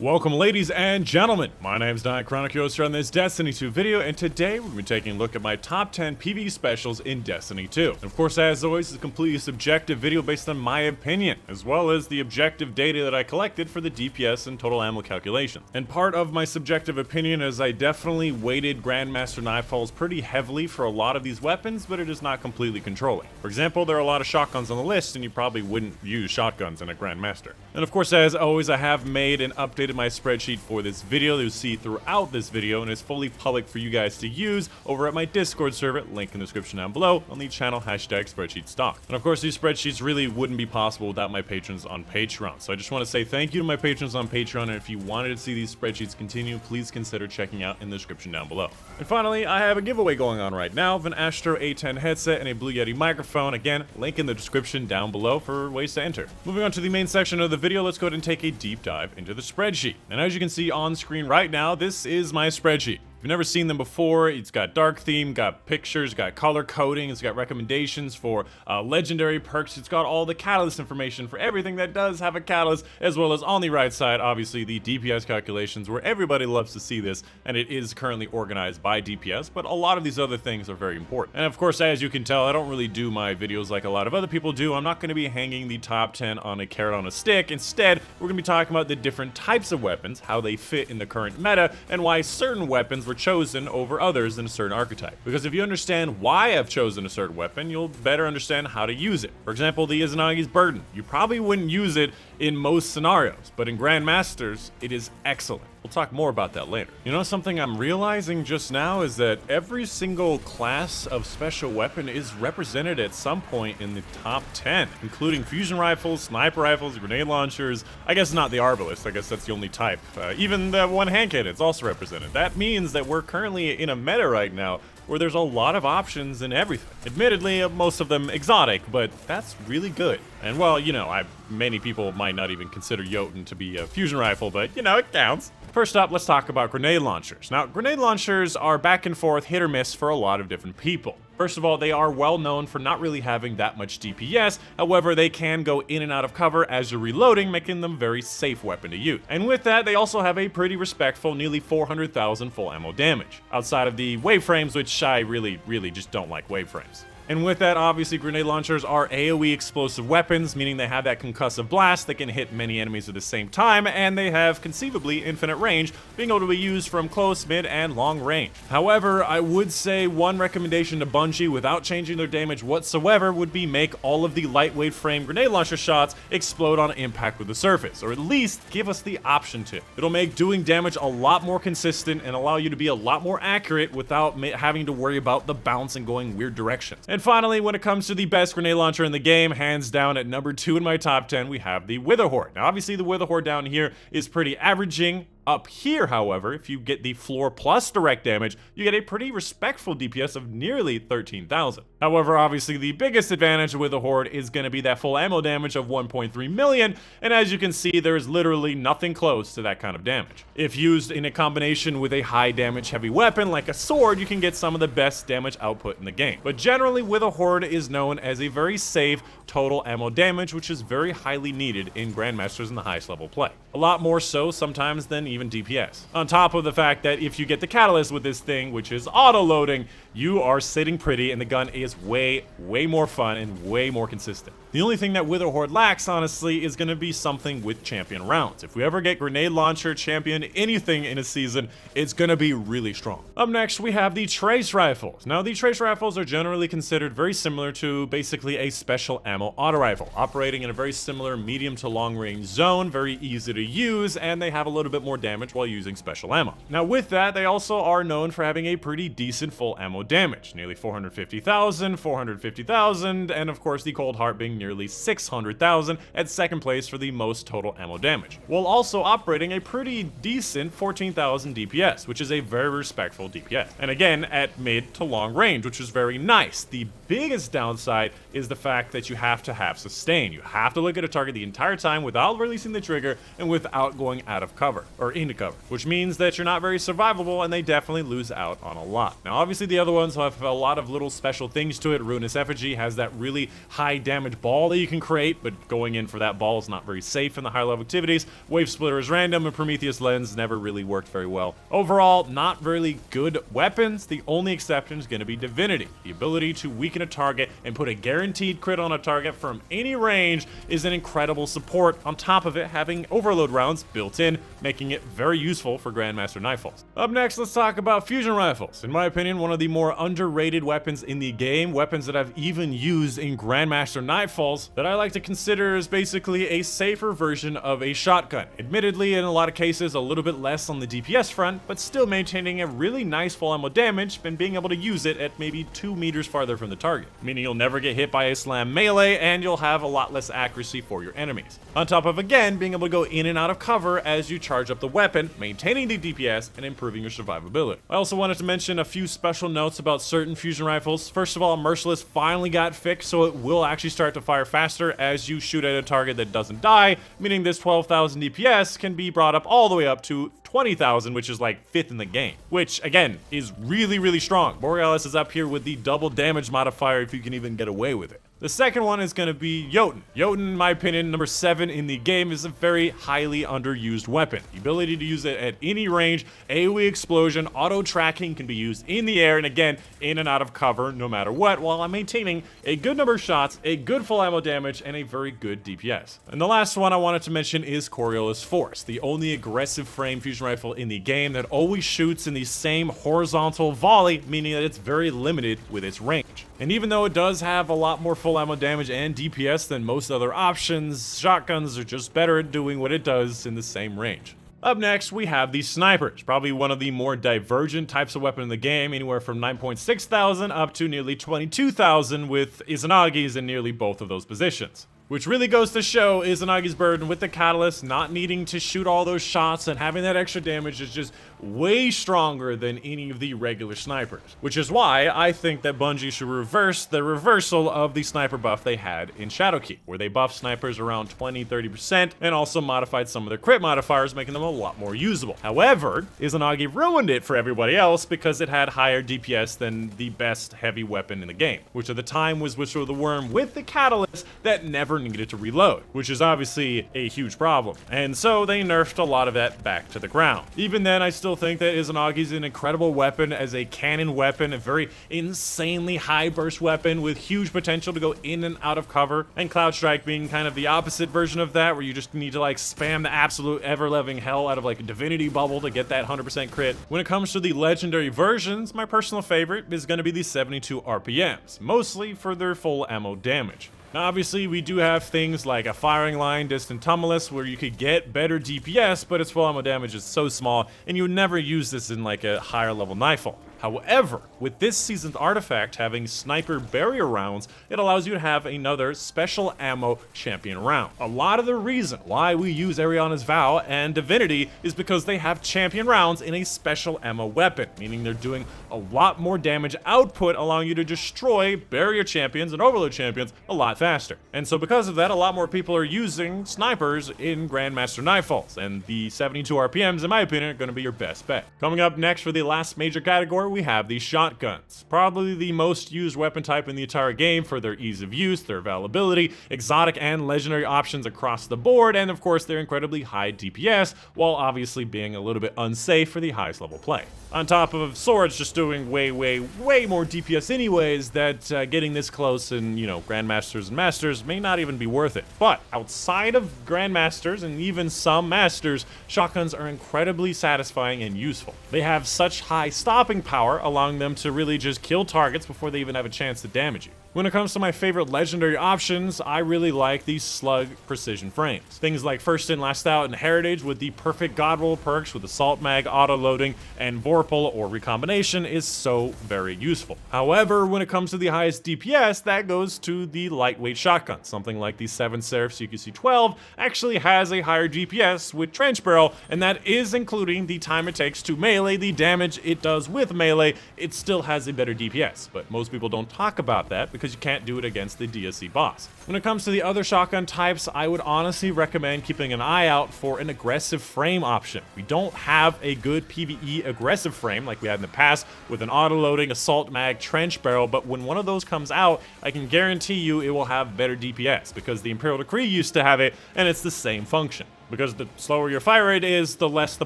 Welcome ladies and gentlemen, my name is Dychronic, your host on this Destiny 2 video, and today we're going to be taking a look at my top 10 PvE specials in Destiny 2. And of course, as always, it's a completely subjective video based on my opinion, as well as the objective data that I collected for the DPS and total ammo calculation. And part of my subjective opinion is I definitely weighted Grandmaster Nightfalls pretty heavily for a lot of these weapons, but it is not completely controlling. For example, there are a lot of shotguns on the list, and you probably wouldn't use shotguns in a Grandmaster. And of course, as always, I have made and updated my spreadsheet for this video that you'll see throughout this video, and it's fully public for you guys to use over at my Discord server, link in the description down below, on the channel #spreadsheetstock. And of course, these spreadsheets really wouldn't be possible without my patrons on Patreon. So I just want to say thank you to my patrons on Patreon, and if you wanted to see these spreadsheets continue, please consider checking out in the description down below. And finally, I have a giveaway going on right now of an Astro A10 headset and a Blue Yeti microphone. Again, link in the description down below for ways to enter. Moving on to the main section of the video, let's go ahead and take a deep dive into the spreadsheet. And as you can see on screen right now, this is my spreadsheet. If you've never seen them before, it's got dark theme, got pictures, got color coding, it's got recommendations for legendary perks, it's got all the catalyst information for everything that does have a catalyst, as well as on the right side, obviously the DPS calculations, where everybody loves to see this, and it is currently organized by DPS, but a lot of these other things are very important. And of course, as you can tell, I don't really do my videos like a lot of other people do. I'm not going to be hanging the top 10 on a carrot on a stick. Instead, we're going to be talking about the different types of weapons, how they fit in the current meta, and why certain weapons were chosen over others in a certain archetype. Because if you understand why I've chosen a certain weapon, you'll better understand how to use it. For example, the Izanagi's Burden. You probably wouldn't use it in most scenarios, but in Grandmasters, it is excellent. We'll talk more about that later. You know, something I'm realizing just now is that every single class of special weapon is represented at some point in the top 10, including fusion rifles, sniper rifles, grenade launchers. I guess not the arbalist, I guess that's the only type. Even the one-hand cannon is also represented. That means that we're currently in a meta right now where there's a lot of options in everything. Admittedly, most of them exotic, but that's really good. And well, you know, many people might not even consider Jotun to be a fusion rifle, but you know, it counts. First up, let's talk about grenade launchers. Now, grenade launchers are back and forth, hit or miss for a lot of different people. First of all, they are well known for not really having that much DPS, however, they can go in and out of cover as you're reloading, making them a very safe weapon to use. And with that, they also have a pretty respectful, nearly 400,000 full ammo damage, outside of the wave frames, which I really just don't like wave frames. And with that, obviously, grenade launchers are AoE explosive weapons, meaning they have that concussive blast that can hit many enemies at the same time, and they have conceivably infinite range, being able to be used from close, mid, and long range. However, I would say one recommendation to Bungie, without changing their damage whatsoever, would be make all of the lightweight frame grenade launcher shots explode on impact with the surface, or at least give us the option to. It'll make doing damage a lot more consistent and allow you to be a lot more accurate without having to worry about the bounce and going weird directions. And finally, when it comes to the best grenade launcher in the game, hands down at number 2 in my top 10, we have the Witherhoard. Now, obviously, the Witherhoard down here is pretty averaging. Up here, however, if you get the floor plus direct damage, you get a pretty respectful DPS of nearly 13,000. However, obviously, the biggest advantage with the Horde is going to be that full ammo damage of 1.3 million, and as you can see, there is literally nothing close to that kind of damage. If used in a combination with a high damage heavy weapon like a sword, you can get some of the best damage output in the game. But generally, with a Horde is known as a very safe total ammo damage, which is very highly needed in Grandmasters in the highest level play. A lot more so sometimes than even DPS. On top of the fact that if you get the catalyst with this thing, which is auto-loading, you are sitting pretty and the gun is way more fun and way more consistent. The only thing that Witherhoard lacks, honestly, is going to be something with champion rounds. If we ever get grenade launcher, champion, anything in a season, it's going to be really strong. Up next, we have the trace rifles. Now, the trace rifles are generally considered very similar to basically a special ammo auto rifle, operating in a very similar medium to long range zone, very easy to use, and they have a little bit more damage while using special ammo. Now, with that, they also are known for having a pretty decent full ammo damage, nearly 450,000, 450,000, and of course the Cold Heart being nearly 600,000 at second place for the most total ammo damage, while also operating a pretty decent 14,000 DPS, which is a very respectful DPS. And again, at mid to long range, which is very nice. The biggest downside is the fact that you have to have sustain. You have to look at a target the entire time without releasing the trigger and without going out of cover, or into cover, which means that you're not very survivable and they definitely lose out on a lot. Now, obviously the other ones have a lot of little special things to it. Ruinous Effigy has that really high damage ball ball that you can create, but going in for that ball is not very safe in the higher level activities. Wave Splitter is random, and Prometheus Lens never really worked very well. Overall, not really good weapons. The only exception is going to be Divinity. The ability to weaken a target and put a guaranteed crit on a target from any range is an incredible support. On top of it, having overload rounds built in, making it very useful for Grandmaster Nightfalls. Up next, let's talk about fusion rifles. In my opinion, one of the more underrated weapons in the game, weapons that I've even used in Grandmaster Nightfalls, that I like to consider as basically a safer version of a shotgun. Admittedly, in a lot of cases, a little bit less on the DPS front, but still maintaining a really nice full ammo damage and being able to use it at maybe 2 meters farther from the target, meaning you'll never get hit by a slam melee and you'll have a lot less accuracy for your enemies. On top of, again, being able to go in and out of cover as you charge up the weapon, maintaining the DPS and improving your survivability. I also wanted to mention a few special notes about certain fusion rifles. First of all, Merciless finally got fixed, so it will actually start to fire faster as you shoot at a target that doesn't die, meaning this 12,000 DPS can be brought up all the way up to 20,000, which is like 5th in the game, which again is really, really strong. Borealis is up here with the double damage modifier if you can even get away with it. The second one is going to be Jotun. Jotun, in my opinion, number 7 in the game, is a very highly underused weapon. The ability to use it at any range, AoE explosion, auto tracking can be used in the air, and again, in and out of cover no matter what, while I'm maintaining a good number of shots, a good full ammo damage, and a very good DPS. And the last one I wanted to mention is Coriolis Force, the only aggressive frame fusion rifle in the game that always shoots in the same horizontal volley, meaning that it's very limited with its range. And even though it does have a lot more full ammo damage and DPS than most other options, shotguns are just better at doing what it does in the same range. Up next, we have the snipers, probably one of the more divergent types of weapon in the game, anywhere from 9.6 thousand up to nearly 22,000 with Izanagi's in nearly both of those positions. Which really goes to show Izanagi's burden with the Catalyst, not needing to shoot all those shots and having that extra damage is just way stronger than any of the regular snipers. Which is why I think that Bungie should reverse the reversal of the sniper buff they had in Shadowkeep, where they buffed snipers around 20-30% and also modified some of their crit modifiers, making them a lot more usable. However, Izanagi ruined it for everybody else because it had higher DPS than the best heavy weapon in the game, which at the time was Whisper of the Worm with the Catalyst that never needed to reload, which is obviously a huge problem. And so they nerfed a lot of that back to the ground. Even then, I still think that Izanagi's an incredible weapon as a cannon weapon, a very insanely high burst weapon with huge potential to go in and out of cover, and Cloud Strike being kind of the opposite version of that, where you just need to like spam the absolute ever-loving hell out of like a Divinity bubble to get that 100% crit. When it comes to the legendary versions, my personal favorite is going to be the 72 RPMs, mostly for their full ammo damage. Now obviously we do have things like a Firing Line, Distant Tumulus, where you could get better DPS, but its full ammo damage is so small, and you would never use this in like a higher level Nightfall. However, with this season's artifact having sniper barrier rounds, it allows you to have another special ammo champion round. A lot of the reason why we use Ariana's Vow and Divinity is because they have champion rounds in a special ammo weapon, meaning they're doing a lot more damage output, allowing you to destroy barrier champions and overload champions a lot faster. And so because of that, a lot more people are using snipers in Grandmaster Nightfalls, and the 72 RPMs, in my opinion, are going to be your best bet. Coming up next for the last major category, we have the shotguns. Probably the most used weapon type in the entire game for their ease of use, their availability, exotic and legendary options across the board, and of course their incredibly high DPS, while obviously being a little bit unsafe for the highest level play. On top of swords just doing way more DPS anyways, that getting this close in, you know, Grandmasters and Masters may not even be worth it. But outside of Grandmasters and even some Masters, shotguns are incredibly satisfying and useful. They have such high stopping power, allowing them to really just kill targets before they even have a chance to damage you. When it comes to my favorite legendary options, I really like these slug precision frames. Things like First In Last Out and Heritage with the perfect god roll perks with Assault Mag, auto-loading, and Vorpal or Recombination is so very useful. However, when it comes to the highest DPS, that goes to the lightweight shotgun. Something like the 7 Seraph CQC-12 actually has a higher DPS with Trench Barrel, and that is including the time it takes to melee the damage it does with melee. It still has a better DPS, but most people don't talk about that because you can't do it against the DSC boss. When it comes to the other shotgun types, I would honestly recommend keeping an eye out for an aggressive frame option. We don't have a good PvE aggressive frame like we had in the past with an auto-loading assault mag trench barrel, but when one of those comes out, I can guarantee you it will have better DPS because the Imperial Decree used to have it, and it's the same function. Because the slower your fire rate is, the less the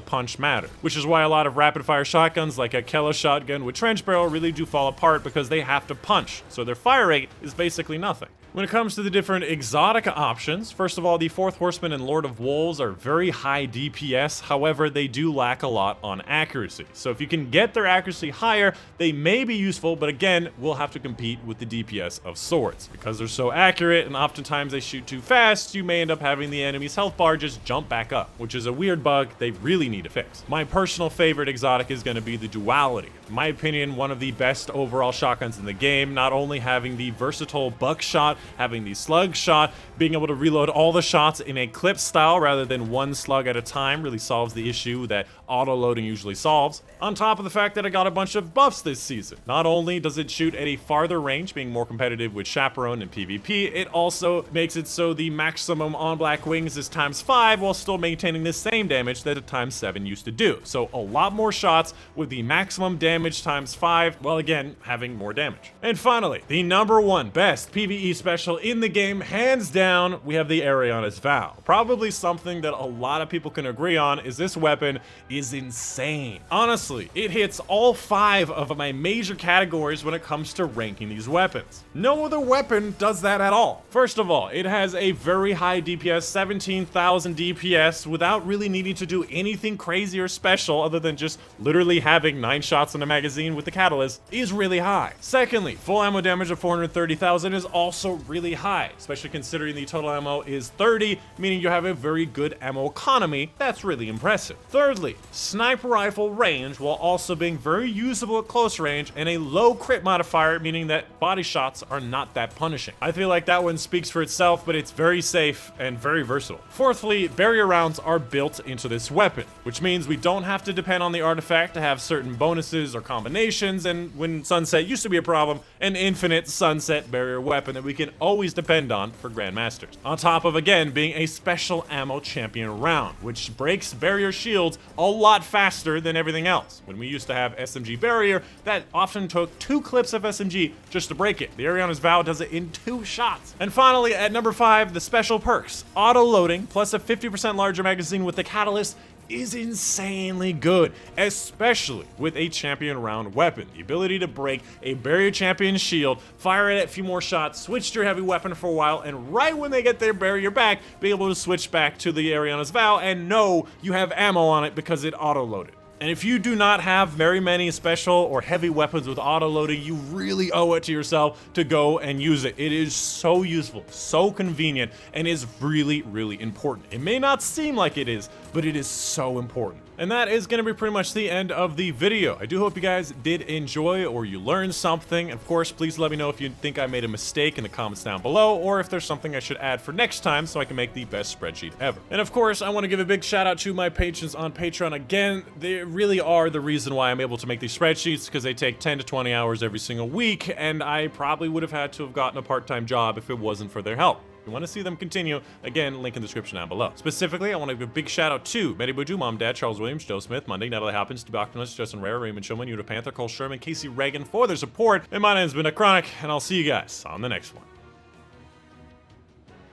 punch matter. Which is why a lot of rapid-fire shotguns like a Kella shotgun with trench barrel really do fall apart because they have to punch, so their fire rate is basically nothing. When it comes to the different exotica options, first of all, the Fourth Horseman and Lord of Wolves are very high DPS, however, they do lack a lot on accuracy. So if you can get their accuracy higher, they may be useful, but again, we'll have to compete with the DPS of swords. Because they're so accurate and oftentimes they shoot too fast, you may end up having the enemy's health bar just jump back up, which is a weird bug they really need to fix. My personal favorite exotic is going to be the Duality. In my opinion, one of the best overall shotguns in the game, not only having the versatile buckshot, having the slug shot, being able to reload all the shots in a clip style rather than one slug at a time really solves the issue that auto-loading usually solves. On top of the fact that I got a bunch of buffs this season. Not only does it shoot at a farther range, being more competitive with Chaperone and PvP, it also makes it so the maximum on Black Wings is ×5 while still maintaining the same damage that a ×7 used to do. So a lot more shots with the maximum damage ×5, while again, having more damage. And finally, the #1 best PvE special in the game, hands down, we have the Ariana's Vow. Probably something that a lot of people can agree on is this weapon is insane. Honestly, it hits all 5 of my major categories when it comes to ranking these weapons. No other weapon does that at all. First of all, it has a very high DPS, 17,000 DPS, without really needing to do anything crazy or special other than just literally having 9 shots in a magazine with the catalyst is really high. Secondly, full ammo damage of 430,000 is also really high, especially considering the total ammo is 30, meaning you have a very good ammo economy. That's really impressive. Thirdly, sniper rifle range while also being very usable at close range and a low crit modifier, meaning that body shots are not that punishing. I feel like that one speaks for itself, but it's very safe and very versatile. Fourthly, barrier rounds are built into this weapon, which means we don't have to depend on the artifact to have certain bonuses or combinations, and when Sunset used to be a problem, an infinite Sunset barrier weapon that we can always depend on for Grandmasters. On top of, again, being a special ammo champion round, which breaks barrier shields a lot faster than everything else. When we used to have SMG barrier, that often took 2 clips of SMG just to break it. The Ariana's Vow does it in 2 shots. And finally, at number 5, the special perks. Auto-loading plus a 50% larger magazine with the catalyst is insanely good, especially with a champion round weapon. The ability to break a barrier champion shield, fire it at a few more shots, switch to your heavy weapon for a while, and right when they get their barrier back, be able to switch back to the Ariana's Vow and know you have ammo on it because it auto-loaded. And if you do not have very many special or heavy weapons with auto-loading, you really owe it to yourself to go and use it. It is so useful, so convenient, and is really, really important. It may not seem like it is, but it is so important. And that is going to be pretty much the end of the video. I do hope you guys did enjoy or you learned something. Of course, please let me know if you think I made a mistake in the comments down below, or if there's something I should add for next time so I can make the best spreadsheet ever. And of course, I want to give a big shout out to my patrons on Patreon. Again, they really are the reason why I'm able to make these spreadsheets, because they take 10 to 20 hours every single week, and I probably would have had to have gotten a part-time job if it wasn't for their help. If you want to see them continue, again, link in the description down below. Specifically, I want to give a big shout out to Betty Boudou, Mom, Dad, Charles Williams, Joe Smith, Monday, Natalie Hopkins, Steve Octonus, Justin Rare, Raymond Shulman, Yuta Panther, Cole Sherman, Casey Reagan for their support. And my name's been Dychronic, and I'll see you guys on the next one.